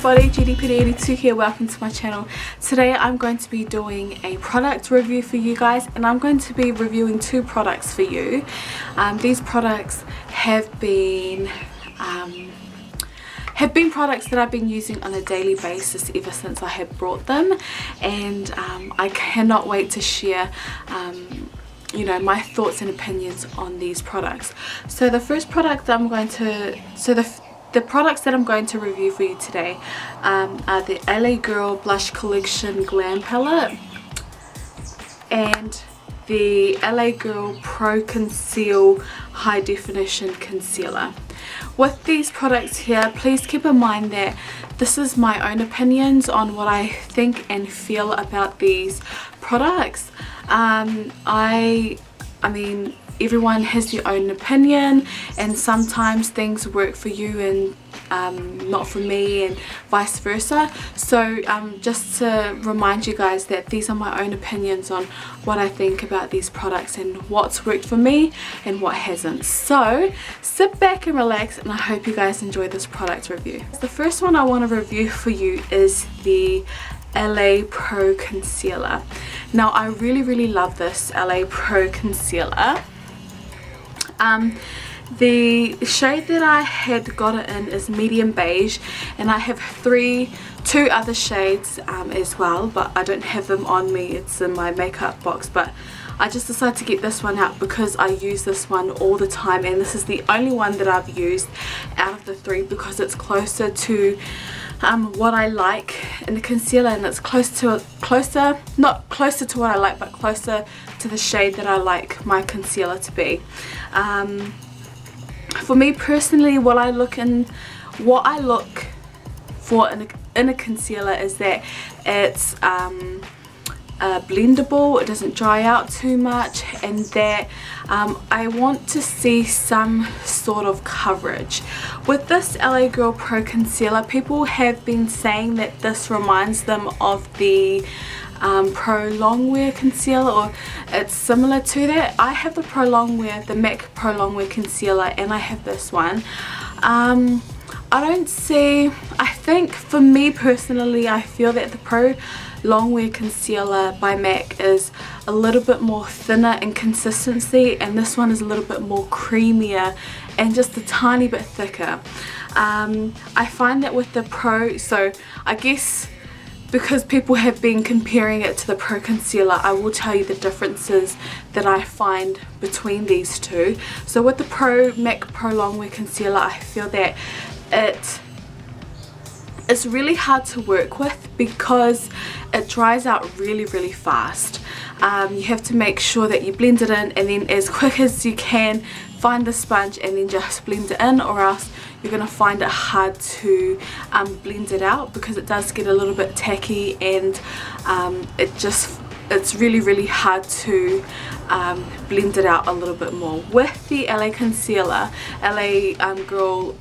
everybody, GDPD82 here. Welcome to my channel. Today I'm going to be doing a product review for you guys, and I'm going to be reviewing two products for you. These products have been products that I've been using on a daily basis ever since I have brought them, and I cannot wait to share you know, my thoughts and opinions on these products. So the first product I'm going to the products that I'm going to review for you today are the LA Girl Blush Collection Glam Palette and the LA Girl Pro Conceal High Definition Concealer. With these products here, please keep in mind that this is my own opinions on what I think and feel about these products. I mean, everyone has their own opinion, and sometimes things work for you and not for me, and vice versa. So just to remind you guys that these are my own opinions on what I think about these products and what's worked for me and what hasn't. So sit back and relax, and I hope you guys enjoy this product review. The first one I want to review for you is the LA Pro Concealer. Now I really love this LA Pro Concealer. The shade that I had got it in is medium beige, and I have two other shades as well, but I don't have them on me. It's in my makeup box, but I just decided to get this one out because I use this one all the time, and this is the only one that I've used out of the three because it's closer to what I like in the concealer, and it's not closer to what I like, but closer to the shade that I like my concealer to be. For me personally, what I look for in a concealer is that it's blendable, it doesn't dry out too much, and that I want to see some sort of coverage. With this LA Girl Pro Concealer, people have been saying that this reminds them of the Pro Longwear concealer, or it's similar to that. I have the the MAC Pro Longwear concealer, and I have this one. I think for me personally, I feel that the Pro Longwear concealer by MAC is a little bit more thinner in consistency, and this one is a little bit more creamier and just a tiny bit thicker. I find that with the Pro, so I guess because people have been comparing it to the Pro Concealer, I will tell you the differences that I find between these two. So with the MAC Pro Longwear Concealer, I feel that it's really hard to work with because it dries out really fast. You have to make sure that you blend it in, and then as quick as you can find the sponge and then just blend it in, or else you're going to find it hard to blend it out because it does get a little bit tacky, and it's really hard to blend it out a little bit more. With the LA Concealer, LA Girl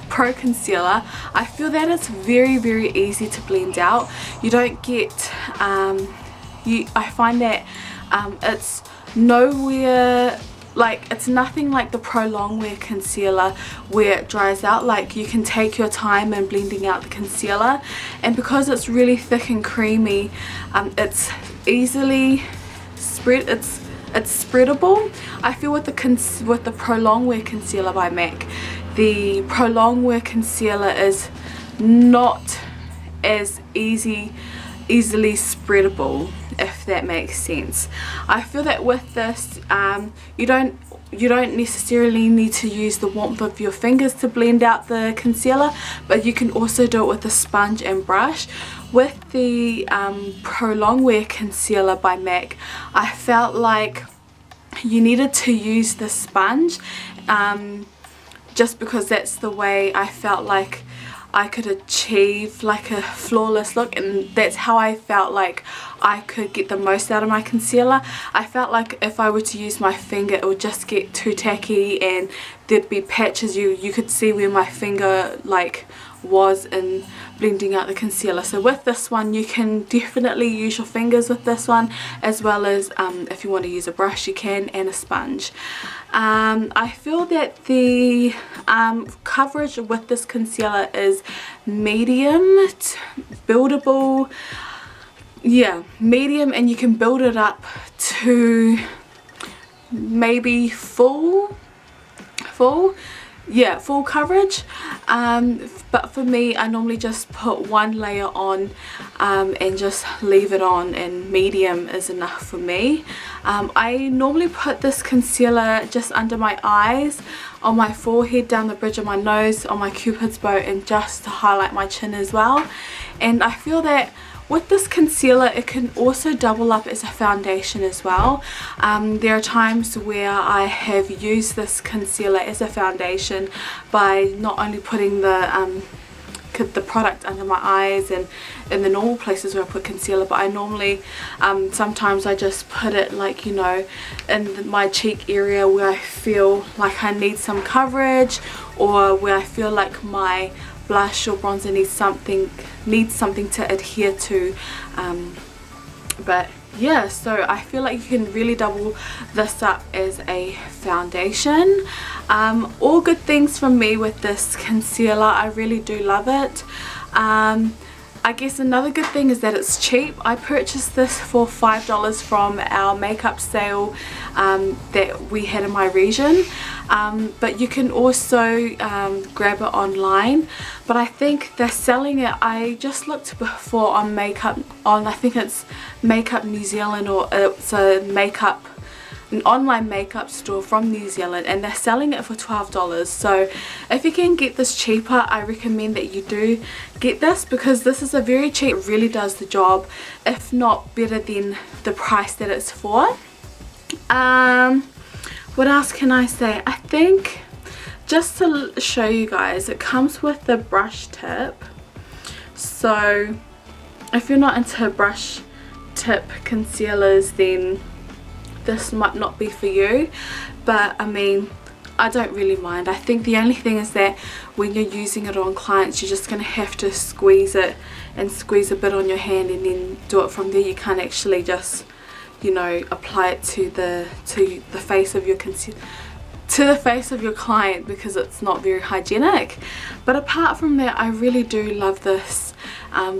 Pro Concealer, I feel that it's very easy to blend out. You don't get I find that it's nowhere like, it's nothing like the Pro Longwear concealer where it dries out. Like, you can take your time in blending out the concealer, and because it's really thick and creamy, it's easily it's spreadable. I feel with the Pro Longwear concealer by MAC, the Pro Longwear concealer is not as easily spreadable, if that makes sense. I feel that with this, you don't necessarily need to use the warmth of your fingers to blend out the concealer, but you can also do it with a sponge and brush. With the Pro Longwear concealer by MAC, I felt like you needed to use the sponge, just because that's the way I felt like I could achieve like a flawless look, and that's how I felt like I could get the most out of my concealer. I felt like if I were to use my finger, it would just get too tacky, and there'd be patches. You could see where my finger like was in blending out the concealer. So with this one you can definitely use your fingers with this one, as well as if you want to use a brush you can, and a sponge. I feel that the coverage with this concealer is medium, buildable, yeah, medium, and you can build it up to maybe full coverage. But for me, I normally just put one layer on and just leave it on, and medium is enough for me. I normally put this concealer just under my eyes, on my forehead, down the bridge of my nose, on my cupid's bow, and just to highlight my chin as well. And I feel that with this concealer it can also double up as a foundation as well. There are times where I have used this concealer as a foundation by not only putting the product under my eyes and in the normal places where I put concealer, but I normally sometimes I just put it, like, you know, in my cheek area where I feel like I need some coverage, or where I feel like my blush or bronzer needs something to adhere to. But yeah, so I feel like you can really double this up as a foundation. All good things from me with this concealer. I really do love it. I guess another good thing is that it's cheap. I purchased this for $5 from our makeup sale that we had in my region, but you can also grab it online. But I think they're selling it, I just looked before on makeup, I think it's Makeup New Zealand, or it's an online makeup store from New Zealand, and they're selling it for $12. So if you can get this cheaper, I recommend that you do get this, because this is a very cheap, really does the job, if not better than the price that it's for. What else can I say? I think just to show you guys, it comes with the brush tip. So if you're not into brush tip concealers, then this might not be for you, but I mean, I don't really mind. I think the only thing is that when you're using it on clients, you're just going to have to squeeze it and squeeze a bit on your hand and then do it from there. You can't actually just, you know, apply it to the face of your client, because it's not very hygienic. But apart from that, I really do love this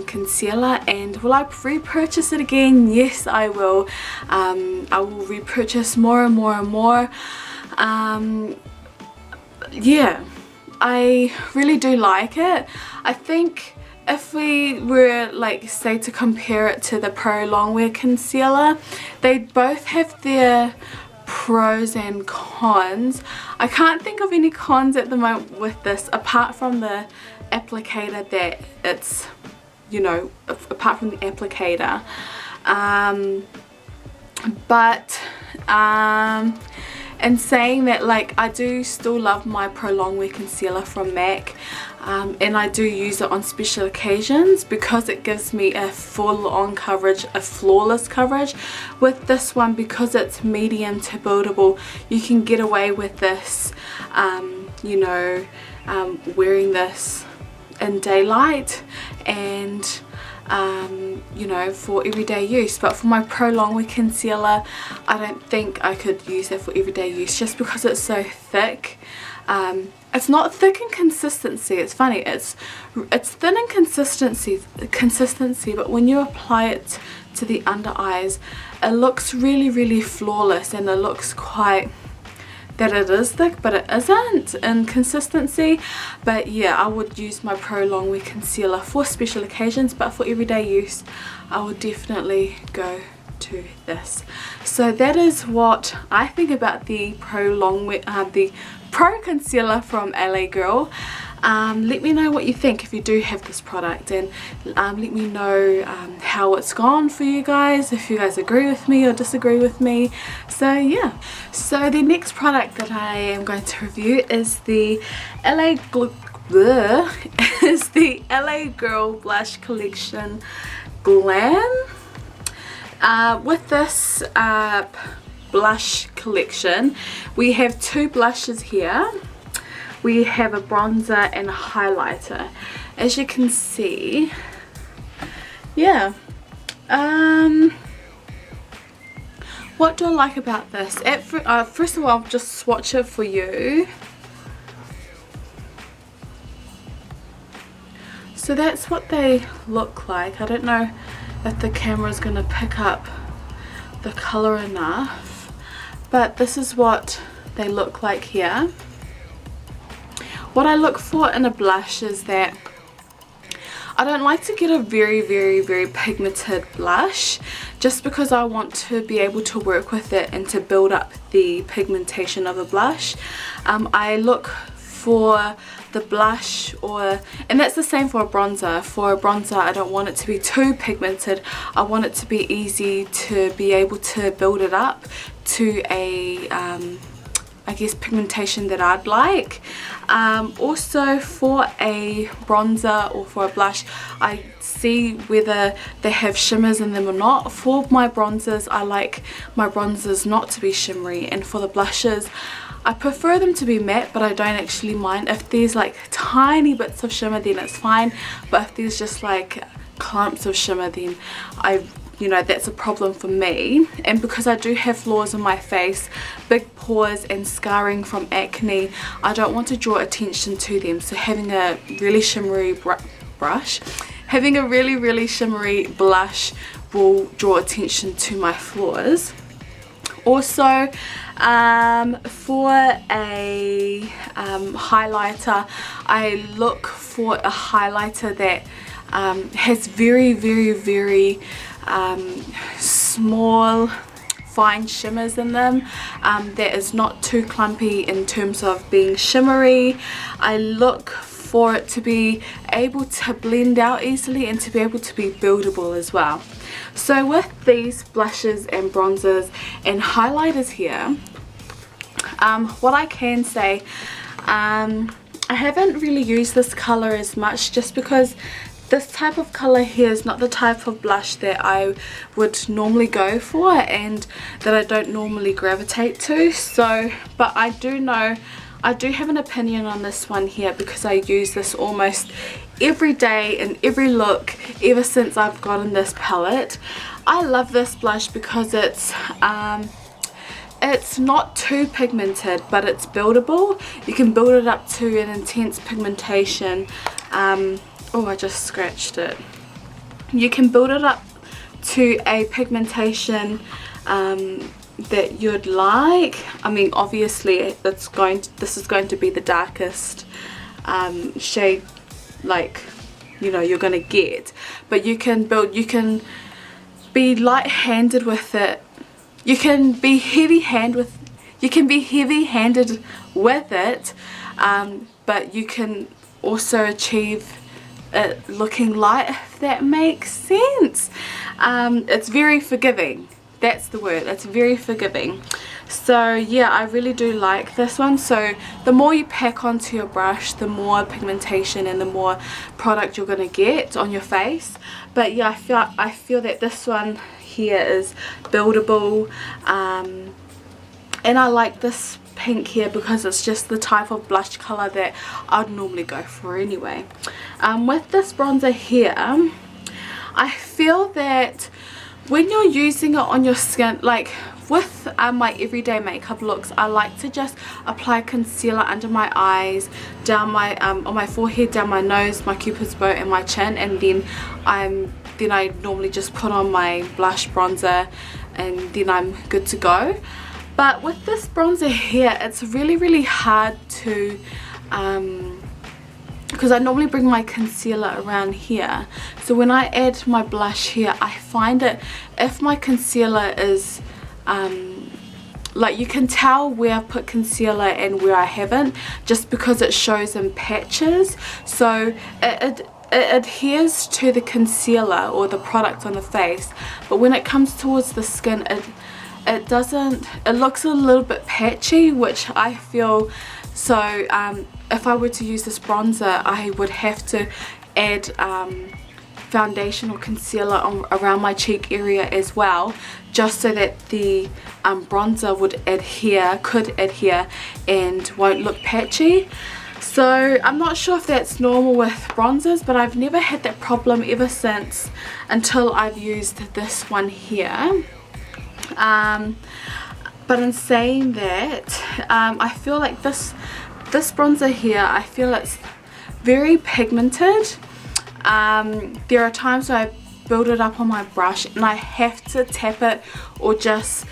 concealer. And will I repurchase it again? Yes, I will. I will repurchase more and more and more. Yeah, I really do like it. I think if we were, like, say, to compare it to the Pro Longwear concealer, they both have their pros and cons. I can't think of any cons at the moment with this, apart from the applicator, that it's, you know, apart from the applicator. And saying that, like, I do still love my Pro Longwear concealer from MAC, and I do use it on special occasions because it gives me a full-on coverage, a flawless coverage. With this one, because it's medium to buildable, you can get away with this, you know, wearing this in daylight and you know, for everyday use. But for my Pro Longwear concealer, I don't think I could use it for everyday use, just because it's so thick. It's not thick in consistency. It's funny, it's thin in consistency, but when you apply it to the under eyes, it looks really flawless, and it looks quite that it is thick, but it isn't in consistency. But yeah, I would use my Pro Longwear concealer for special occasions, but for everyday use I would definitely go to this. So that is what I think about the Pro Longwear, the Pro Concealer from LA Girl. Let me know what you think if you do have this product, and let me know how it's gone for you guys, if you guys agree with me or disagree with me. So yeah, so the next product that I am going to review is the LA Girl Blush Collection Glam. With this blush collection, we have two blushes here. We have a bronzer and a highlighter, as you can see, yeah. What do I like about this? First of all, I'll just swatch it for you. So that's what they look like. I don't know if the camera's gonna pick up the color enough, but this is what they look like here. What I look for in a blush is that I don't like to get a very pigmented blush, just because I want to be able to work with it and to build up the pigmentation of a blush. I look for the blush, and that's the same for a bronzer. For a bronzer, I don't want it to be too pigmented. I want it to be easy to be able to build it up to a I guess pigmentation that I'd like. Also for a bronzer or for a blush, I see whether they have shimmers in them or not. For my bronzers, I like my bronzers not to be shimmery, and for the blushes, I prefer them to be matte, but I don't actually mind. If there's like tiny bits of shimmer, then it's fine, but if there's just like clumps of shimmer, then that's a problem for me. And because I do have flaws in my face, big pores and scarring from acne, I don't want to draw attention to them. So having a really shimmery really shimmery blush will draw attention to my flaws. Also, for a highlighter, I look for a highlighter that has very small fine shimmers in them, that is not too clumpy in terms of being shimmery. I look for it to be able to blend out easily and to be able to be buildable as well. So with these blushes and bronzers and highlighters here, what I can say, I haven't really used this color as much, just because this type of color here is not the type of blush that I would normally go for and that I don't normally gravitate to. So, but I do know, I do have an opinion on this one here, because I use this almost every day in every look ever since I've gotten this palette. I love this blush because it's not too pigmented, but it's buildable. You can build it up to an intense pigmentation. Oh, I just scratched it. You can build it up to a pigmentation that you'd like. I mean, obviously this is going to be the darkest shade, like, you're gonna get, but you can be light-handed with it. You can be heavy-handed with it, but you can also achieve it looking light, if that makes sense. It's very forgiving. That's the word. It's very forgiving. So yeah, I really do like this one. So the more you pack onto your brush, the more pigmentation and the more product you're going to get on your face. But yeah, I feel that this one here is buildable, and I like this pink here because it's just the type of blush color that I'd normally go for anyway. With this bronzer here, I feel that when you're using it on your skin, like with my everyday makeup looks, I like to just apply concealer under my eyes, down my on my forehead, down my nose, my cupid's bow and my chin, and then I normally just put on my blush, bronzer, and then I'm good to go. But with this bronzer here, it's really hard to, because I normally bring my concealer around here. So when I add my blush here, I find that if my concealer is, like, you can tell where I've put concealer and where I haven't, just because it shows in patches. So it adheres to the concealer or the product on the face, but when it comes towards the skin, it doesn't, it looks a little bit patchy, which I feel. So if I were to use this bronzer, I would have to add foundation or concealer around my cheek area as well, just so that the bronzer could adhere and won't look patchy. So I'm not sure if that's normal with bronzers, but I've never had that problem ever since until I've used this one here. But in saying that, I feel like this bronzer here, I feel it's very pigmented. There are times where I build it up on my brush and I have to tap it or just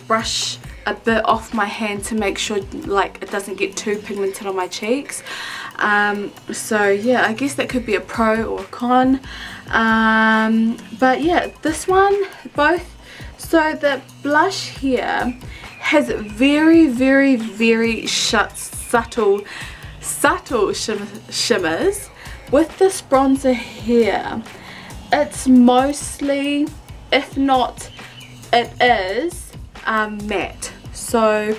brush a bit off my hand to make sure like it doesn't get too pigmented on my cheeks. So yeah, I guess that could be a pro or a con. But yeah, this one, both. So the blush here has very, very, very subtle shimmers. With this bronzer here, it's mostly, if not, it is matte. So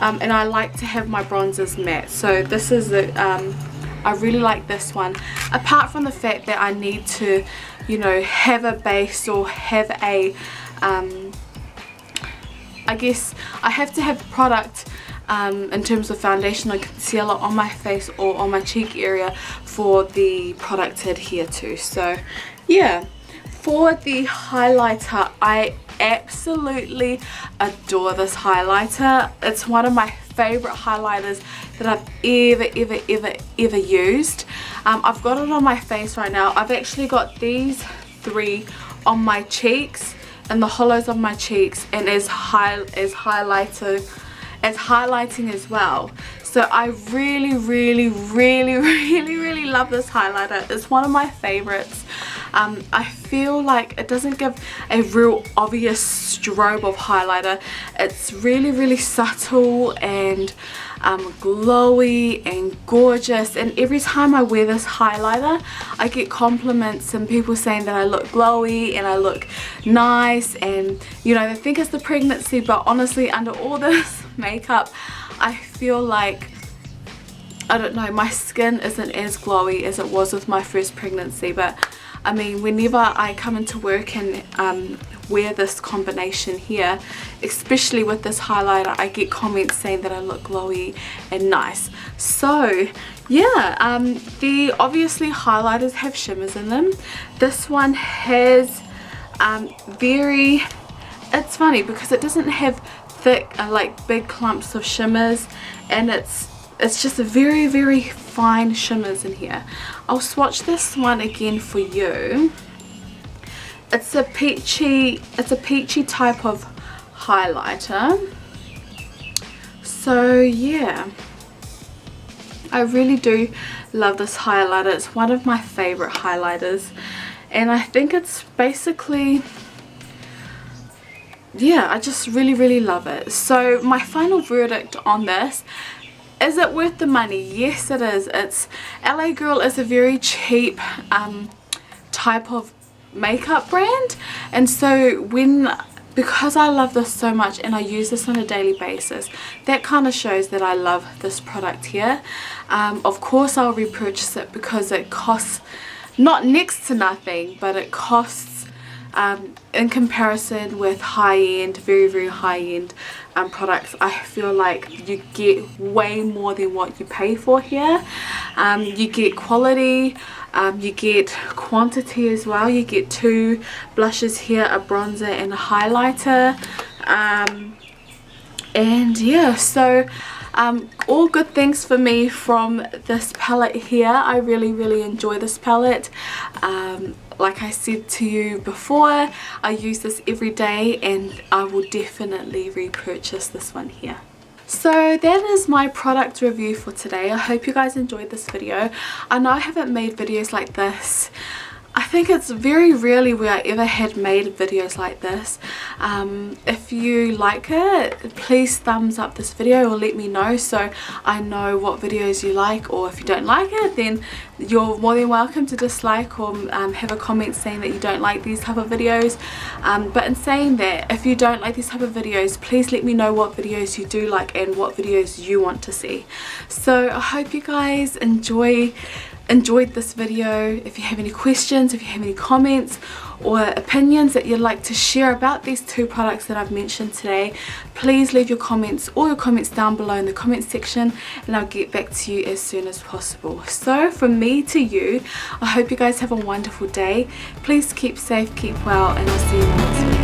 and I like to have my bronzers matte, so this is I really like this one, apart from the fact that I need to, you know, have a base or have a I guess I have to have product in terms of foundation or concealer on my face or on my cheek area for the product to adhere to. So yeah, for the highlighter, I absolutely adore this highlighter. It's one of my favorite highlighters that I've ever used. I've got it on my face right now. I've actually got these 3 on my cheeks and the hollows of my cheeks, and as highlighting as well. So I really love this highlighter. It's one of my favorites. I feel like it doesn't give a real obvious strobe of highlighter. It's really subtle and glowy and gorgeous, and every time I wear this highlighter I get compliments and people saying that I look glowy and I look nice, and you know, they think it's the pregnancy, but honestly under all this makeup I feel like, I don't know, my skin isn't as glowy as it was with my first pregnancy. But I mean, whenever I come into work and wear this combination here, especially with this highlighter, I get comments saying that I look glowy and nice. So yeah, the obviously highlighters have shimmers in them. This one has it's funny because it doesn't have thick like big clumps of shimmers, and it's just a very fine shimmers in here. I'll swatch this one again for you. It's a peachy type of highlighter. So yeah, I really do love this highlighter. It's one of my favorite highlighters, and I think it's basically, yeah, I just really love it. So my final verdict on this: is it worth the money? Yes, it is. It's LA Girl is a very cheap type of makeup brand, and so because I love this so much and I use this on a daily basis, that kind of shows that I love this product here. Of course I'll repurchase it because it costs not next to nothing, but it costs in comparison with high-end, very high-end products, I feel like you get way more than what you pay for here. You get quality, you get quantity as well. You get 2 blushes here, a bronzer and a highlighter, and yeah, so all good things for me from this palette here. I really enjoy this palette. Like I said to you before, I use this every day and I will definitely repurchase this one here. So that is my product review for today. I hope you guys enjoyed this video. I know I haven't made videos like this. I think it's very rarely where I ever had made videos like this. If you like it, please thumbs up this video or let me know so I know what videos you like, or if you don't like it, then you're more than welcome to dislike or have a comment saying that you don't like these type of videos. But in saying that, if you don't like these type of videos, please let me know what videos you do like and what videos you want to see. So I hope you guys enjoyed this video. If you have any questions, if you have any comments or opinions that you'd like to share about these two products that I've mentioned today, please leave your comments, all your comments down below in the comment section, and I'll get back to you as soon as possible. So from me to you, I hope you guys have a wonderful day. Please keep safe, keep well, and I'll see you in the next video.